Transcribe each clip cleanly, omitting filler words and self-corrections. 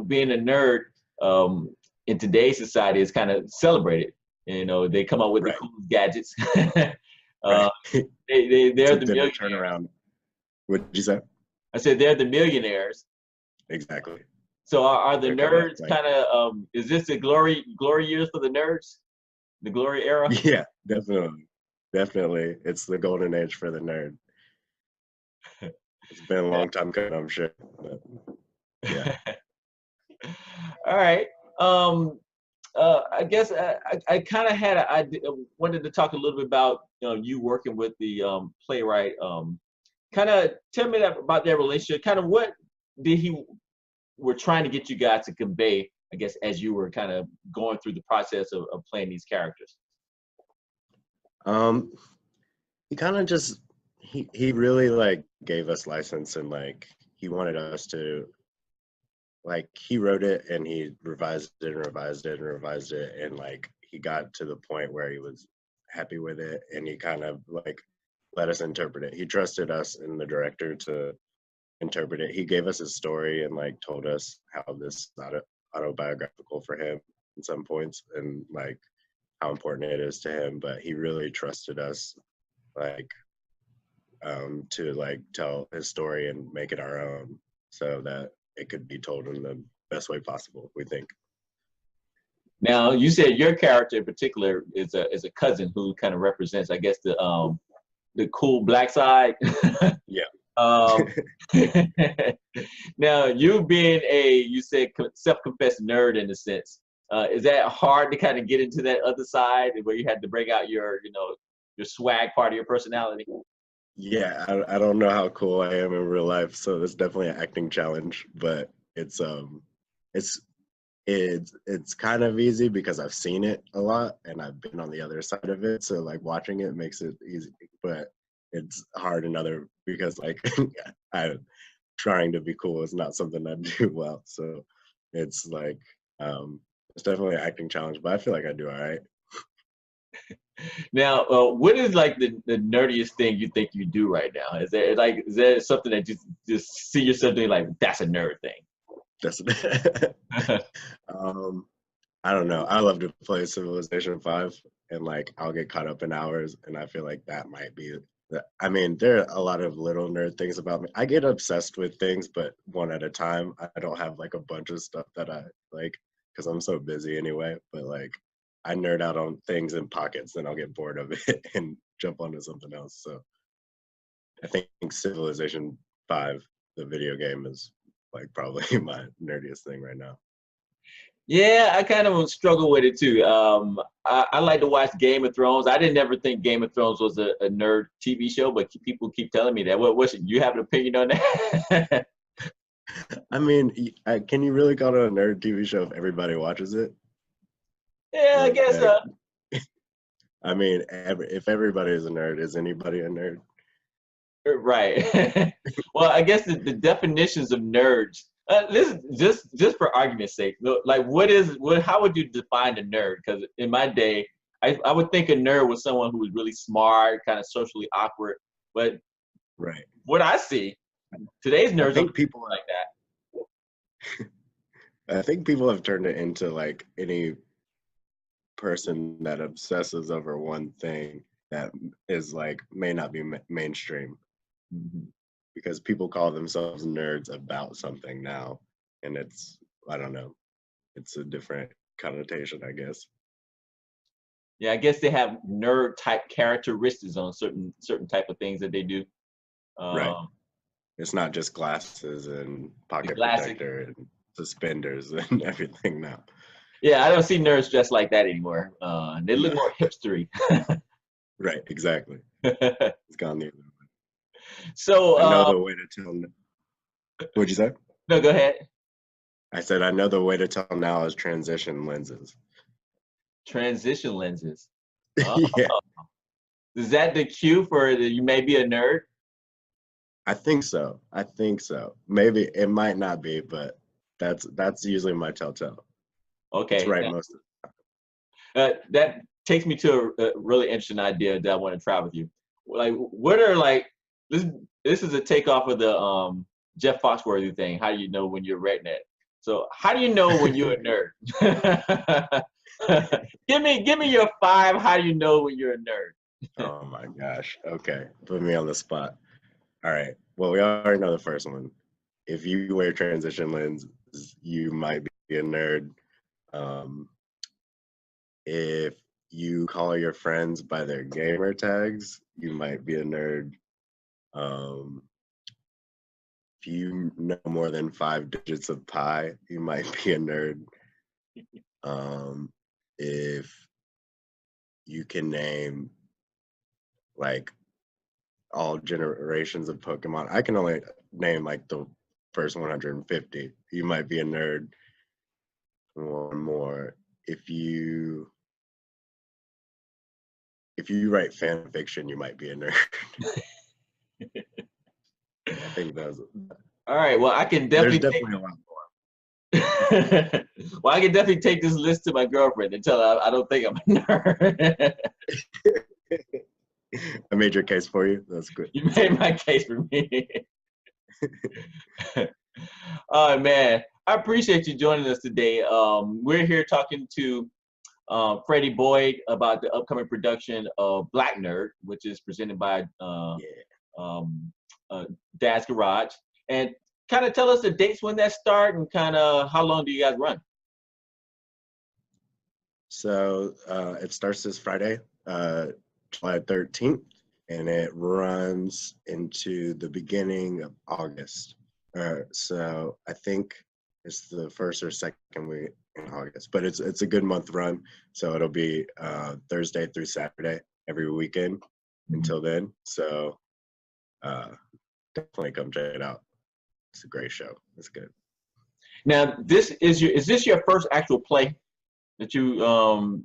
being a nerd in today's society is kind of celebrated. They come up with the Right. cool gadgets. Right. uh, they're the Something to turn millionaires. around. What did you say? I said they're the millionaires. Exactly. So are the They're kind of nerds like, kind of is this the glory years for the nerds? The glory era? yeah, definitely. Definitely. It's the golden age for the nerd. It's been a long time coming, I'm sure. But yeah. All right. I guess I kind of had an idea, wanted to talk a little bit about you working with the playwright. Kind of tell me about their relationship. Kind of what did he were trying to get you guys to convey, I guess, as you were kind of going through the process of playing these characters. Um, he kind of just he really like gave us license, and like he wanted us to, like, he wrote it and he revised it and revised it and revised it, and like he got to the point where he was happy with it, and he kind of like let us interpret it. He trusted us and the director to interpret it. He gave us his story and like told us how this is autobiographical for him in some points, and like how important it is to him, but he really trusted us, like, to like tell his story and make it our own so that it could be told in the best way possible, we think. Now, you said your character in particular is a cousin who kind of represents, I guess, the cool black side. Yeah. um, Now, you being you said self-confessed nerd in a sense, is that hard to kind of get into that other side where you had to break out your swag part of your personality? Yeah, I don't know how cool I am in real life, so it's definitely an acting challenge, but it's it's kind of easy because I've seen it a lot and I've been on the other side of it, so like watching it makes it easy, but it's hard in other because like I trying to be cool is not something I do well, so it's like it's definitely an acting challenge, but I feel like I do all right. Now, what is like the nerdiest thing you think you do right now? Is there something that just see yourself doing like that's a nerd thing? That's um I don't know. I love to play Civilization 5, and like I'll get caught up in hours, and I feel like that might be I mean, there are a lot of little nerd things about me. I get obsessed with things, but one at a time. I don't have like a bunch of stuff that I like because I'm so busy anyway. But like I nerd out on things in pockets, then I'll get bored of it and jump onto something else. So I think Civilization 5, the video game, is like probably my nerdiest thing right now. Yeah, I kind of struggle with it too. I like to watch Game of Thrones. I didn't ever think Game of Thrones was a nerd TV show, but people keep telling me that. What's you have an opinion on that? I mean, can you really call it a nerd TV show if everybody watches it? Yeah, I guess Like, I mean, if everybody is a nerd, is anybody a nerd? right. Well, I guess the definitions of nerds. Listen, just for argument's sake, like how would you define a nerd? Because in my day, I would think a nerd was someone who was really smart, kind of socially awkward. But Right. what I see, today's I nerds don't think people like I think people have turned it into like any person that obsesses over one thing that is like may not be mainstream, that. because people call themselves nerds about something now, and it's, I don't know, it's a different connotation, I guess. Yeah, I guess they have nerd type characteristics on certain type of things that they do. Right. Um, It's not just glasses and the pocket classic. protector and suspenders and everything now. Yeah, I don't see nerds dressed like that anymore. They look No. more hipstery. Right, exactly. It's gone the other way. So, I know the way to tell. What'd you say? no, go ahead. I said I know the way to tell now is transition lenses. Transition lenses. Oh, Yeah, is that the cue for you may be a nerd? I think so. I think so. Maybe it might not be, but that's usually my telltale. It's Okay, right most of that takes me to a really interesting idea that I want to try with you. Like, what are like this? This is a takeoff of the Jeff Foxworthy thing. How do you know when you're redneck? So how do you know when you're a nerd? Give me your 5. How do you know when you're a nerd? Oh my gosh. Okay. Put me on the spot. All right. Well, we already know the first one. If you wear transition lenses, you might be a nerd. Um, if you call your friends by their gamer tags, you might be a nerd. Um, if you know more than 5 digits of pi, you might be a nerd. Um, if you can name like all generations of Pokemon, I can only name like the first 150. You might be a nerd. One more. If you write fan fiction, you might be a nerd. I think that's. All right. Well, I can There's definitely definitely a lot well, I can definitely take this list to my girlfriend and tell her I don't think I'm a nerd. more. I made your case for you. That's good. You made my case for me. Oh man, I appreciate you joining us today. We're here talking to Freddy Boyd about the upcoming production of Black Nerd, which is presented by Yeah. um, Dad's Garage. And kind of tell us the dates when that start and kind of how long do you guys run? So it starts this Friday, July 13th, and it runs into the beginning of August. So I think it's the first or second week in August, but it's a good month run. So it'll be Thursday through Saturday every weekend until then. So definitely come check it out. It's a great show. It's good. Now, is this your first actual play that you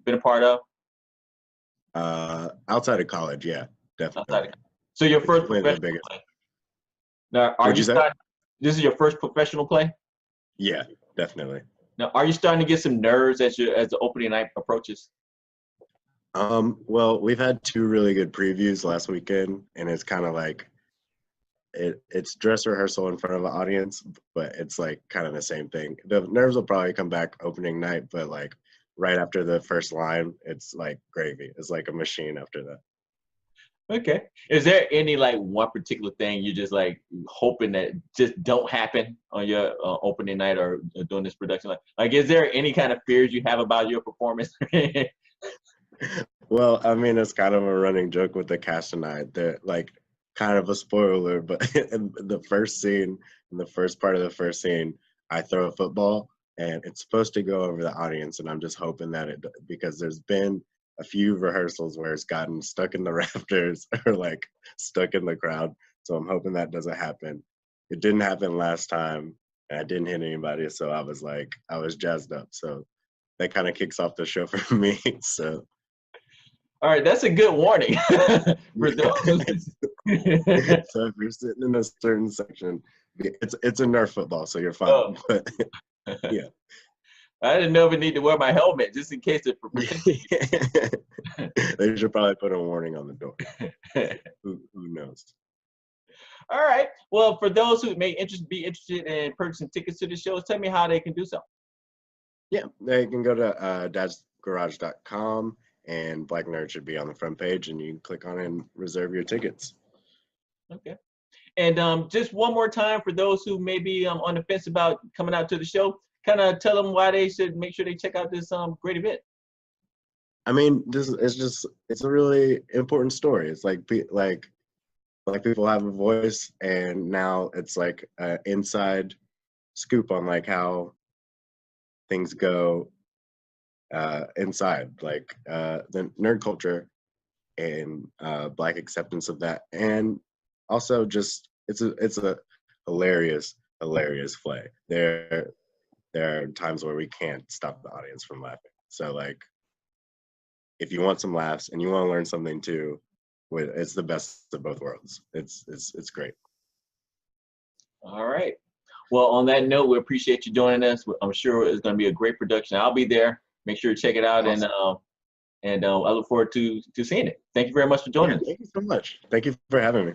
been a part of? Outside of college, yeah, definitely. So your It's first definitely the professional biggest. play. Now, are What'd you you say? starting? This is your first professional play. Yeah, definitely. Now, are you starting to get some nerves as the opening night approaches? Well, we've had 2 really good previews last weekend, and it's kind of like it's dress rehearsal in front of an audience, but it's like kind of the same thing. The nerves will probably come back opening night, but like right after the first line, it's like gravy. It's like a machine after that. Okay. Is there any like one particular thing you're just like hoping that just don't happen on your opening night or doing this production? Like, is there any kind of fears you have about your performance? Well, I mean, it's kind of a running joke with the cast and I. They're like kind of a spoiler, but in the first scene, in the first part of the first scene, I throw a football and it's supposed to go over the audience, and I'm just hoping that because there's been a few rehearsals where it's gotten stuck in the rafters or like stuck in the crowd. So I'm hoping that doesn't happen. It didn't happen last time, and I didn't hit anybody, so I was jazzed up. So that kind of kicks off the show for me. So All right, that's a good warning for those. so if you're sitting in a certain section, it's a Nerf football, so you're Oh, fine. But yeah, I didn't know if I need to wear my helmet just in case it. they should probably put a warning on the door. Who knows? All right. Well, for those who may be interested in purchasing tickets to the shows, tell me how they can do so. Yeah, they can go to dadsgarage.com, and Black Nerd should be on the front page, and you can click on it and reserve your tickets. Okay. And just one more time for those who may be on the fence about coming out to the show, kind of tell them why they should make sure they check out this great event. I mean, it's a really important story. It's like Black people have a voice, and now it's like an inside scoop on like how things go inside, like the nerd culture and Black acceptance of that, and also just it's a hilarious play. There are times where we can't stop the audience from laughing. So like, if you want some laughs and you want to learn something too, it's the best of both worlds. It's great. All right. Well, on that note, we appreciate you joining us. I'm sure it's going to be a great production. I'll be there. Make sure to check it out, Awesome. and I look forward to seeing it. Thank you very much for Yeah, joining us. thank you so much. Thank you for having me.